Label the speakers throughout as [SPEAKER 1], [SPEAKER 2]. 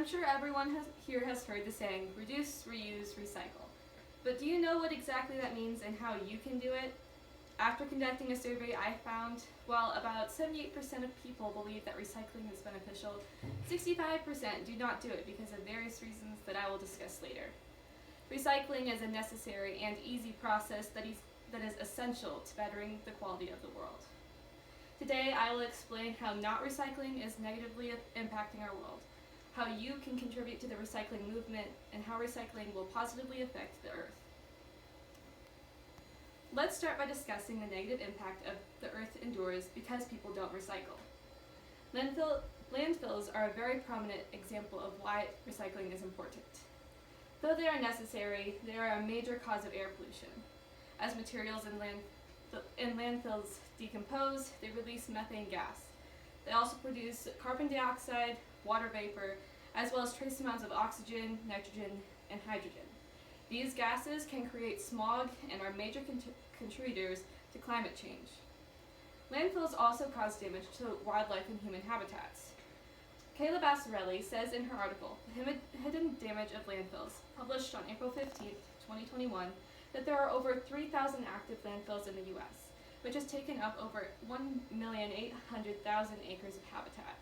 [SPEAKER 1] I'm sure everyone here has heard the saying, reduce, reuse, recycle. But do you know what exactly that means and how you can do it? After conducting a survey, I found, while about 78% of people believe that recycling is beneficial, 65% do not do it because of various reasons that I will discuss later. Recycling is a necessary and easy process that is essential to bettering the quality of the world. Today, I will explain how not recycling is negatively impacting our world, how you can contribute to the recycling movement, and how recycling will positively affect the Earth. Let's start by discussing the negative impact of the Earth endures because people don't recycle. Landfills are a very prominent example of why recycling is important. Though they are necessary, they are a major cause of air pollution. As materials in landfills decompose, they release methane gas. They also produce carbon dioxide, water vapor, as well as trace amounts of oxygen, nitrogen, and hydrogen. These gases can create smog and are major contributors to climate change. Landfills also cause damage to wildlife and human habitats. Kayla Bassarelli says in her article, The Hidden Damage of Landfills, published on April 15, 2021, that there are over 3,000 active landfills in the U.S., which has taken up over 1,800,000 acres of habitat.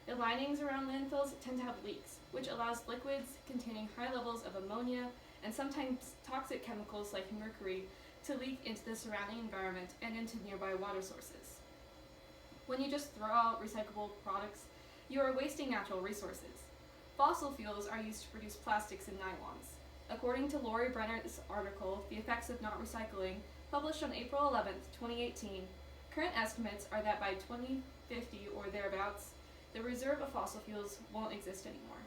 [SPEAKER 1] The linings around landfills tend to have leaks, which allows liquids containing high levels of ammonia and sometimes toxic chemicals like mercury to leak into the surrounding environment and into nearby water sources. When you just throw out recyclable products, you are wasting natural resources. Fossil fuels are used to produce plastics and nylons. According to Lori Brenner's article, The Effects of Not Recycling, published on April 11, 2018, current estimates are that by 2050 or thereabouts, the reserve of fossil fuels won't exist anymore.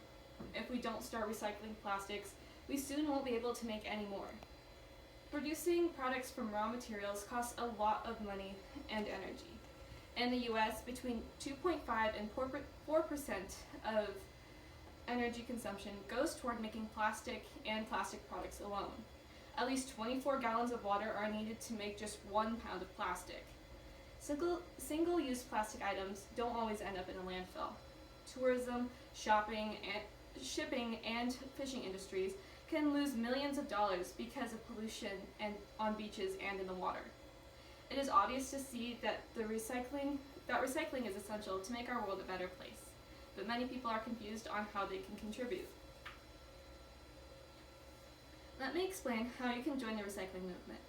[SPEAKER 1] If we don't start recycling plastics, we soon won't be able to make any more. Producing products from raw materials costs a lot of money and energy. In the US, between 2.5 and 4% of energy consumption goes toward making plastic and plastic products alone. At least 24 gallons of water are needed to make just 1 pound of plastic. Single-use plastic items don't always end up in a landfill. Tourism, shopping, shipping, and fishing industries can lose millions of dollars because of pollution on beaches and in the water. It is obvious to see that recycling is essential to make our world a better place, but many people are confused on how they can contribute. Let me explain how you can join the recycling movement.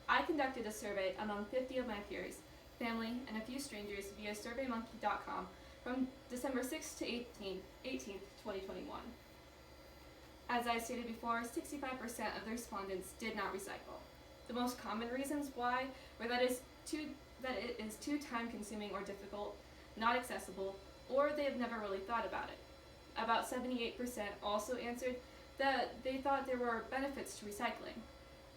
[SPEAKER 1] I conducted a survey among 50 of my peers, family, and a few strangers via surveymonkey.com from December 6th to 18th, 2021. As I stated before, 65% of the respondents did not recycle. The most common reasons why were that it is too time-consuming or difficult, not accessible, or they have never really thought about it. About 78% also answered that they thought there were benefits to recycling.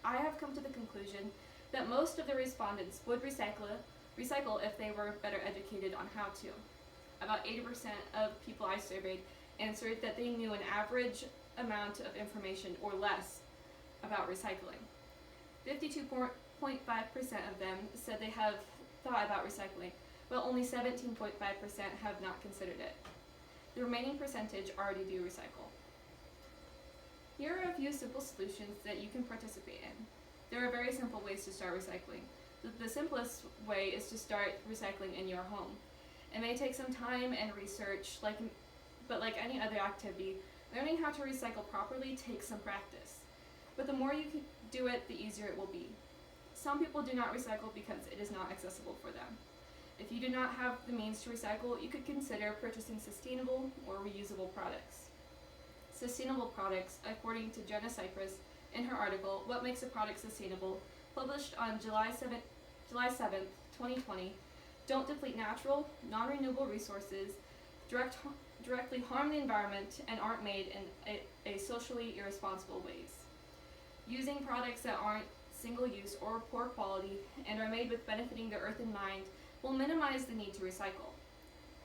[SPEAKER 1] I have come to the conclusion that most of the respondents would recycle if they were better educated on how to. About 80% of people I surveyed answered that they knew an average amount of information or less about recycling. 52.5% of them said they have thought about recycling, but only 17.5% have not considered it. The remaining percentage already do recycle. Here are a few simple solutions that you can participate in. There are very simple ways to start recycling. The simplest way is to start recycling in your home. It may take some time and research, but like any other activity, learning how to recycle properly takes some practice. But the more you can do it, the easier it will be. Some people do not recycle because it is not accessible for them. If you do not have the means to recycle, you could consider purchasing sustainable or reusable products. Sustainable products, according to Jenna Cypress in her article, What Makes a Product Sustainable, published on July 7th, 2020, don't deplete natural, non-renewable resources, directly harm the environment, and aren't made in a socially irresponsible ways. Using products that aren't single-use or poor quality and are made with benefiting the earth in mind will minimize the need to recycle.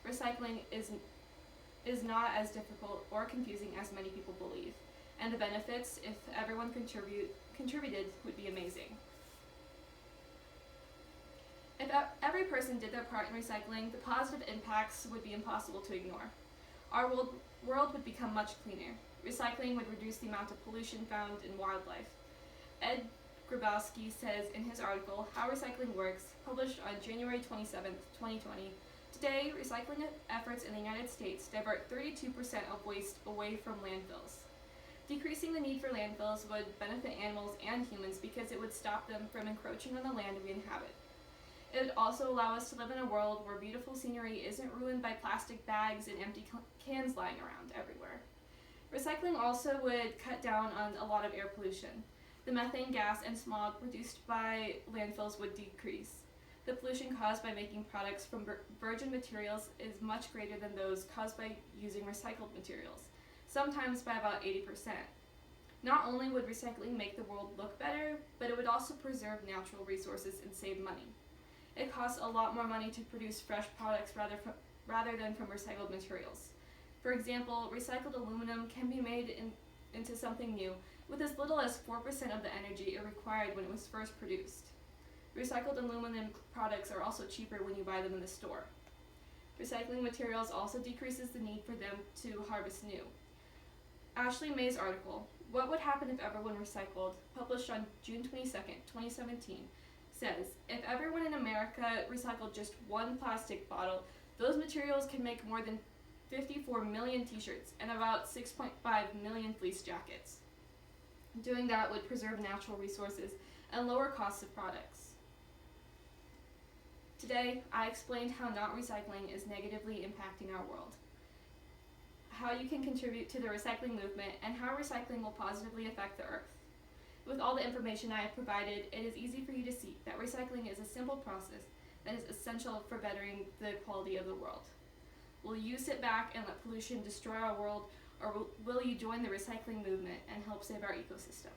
[SPEAKER 1] Recycling is not as difficult or confusing as many people believe, and the benefits, if everyone contributed, would be amazing. If every person did their part in recycling, the positive impacts would be impossible to ignore. our world would become much cleaner. Recycling would reduce the amount of pollution found in wildlife. Ed Grabowski says in his article, How Recycling Works, published on January 27, 2020, today, recycling efforts in the United States divert 32% of waste away from landfills. Decreasing the need for landfills would benefit animals and humans because it would stop them from encroaching on the land we inhabit. It would also allow us to live in a world where beautiful scenery isn't ruined by plastic bags and empty cans lying around everywhere. Recycling also would cut down on a lot of air pollution. The methane gas and smog produced by landfills would decrease. The pollution caused by making products from virgin materials is much greater than those caused by using recycled materials, sometimes by about 80%. Not only would recycling make the world look better, but it would also preserve natural resources and save money. It costs a lot more money to produce fresh products rather than from recycled materials. For example, recycled aluminum can be made into something new with as little as 4% of the energy it required when it was first produced. Recycled aluminum products are also cheaper when you buy them in the store. Recycling materials also decreases the need for them to harvest new. Ashley May's article, What Would Happen If Everyone Recycled, published on June 22, 2017, says, if everyone in America recycled just one plastic bottle, those materials can make more than 54 million t-shirts and about 6.5 million fleece jackets. Doing that would preserve natural resources and lower costs of products. Today, I explained how not recycling is negatively impacting our world, how you can contribute to the recycling movement, and how recycling will positively affect the earth. With all the information I have provided, it is easy for you to see that recycling is a simple process that is essential for bettering the quality of the world. Will you sit back and let pollution destroy our world, or will you join the recycling movement and help save our ecosystem?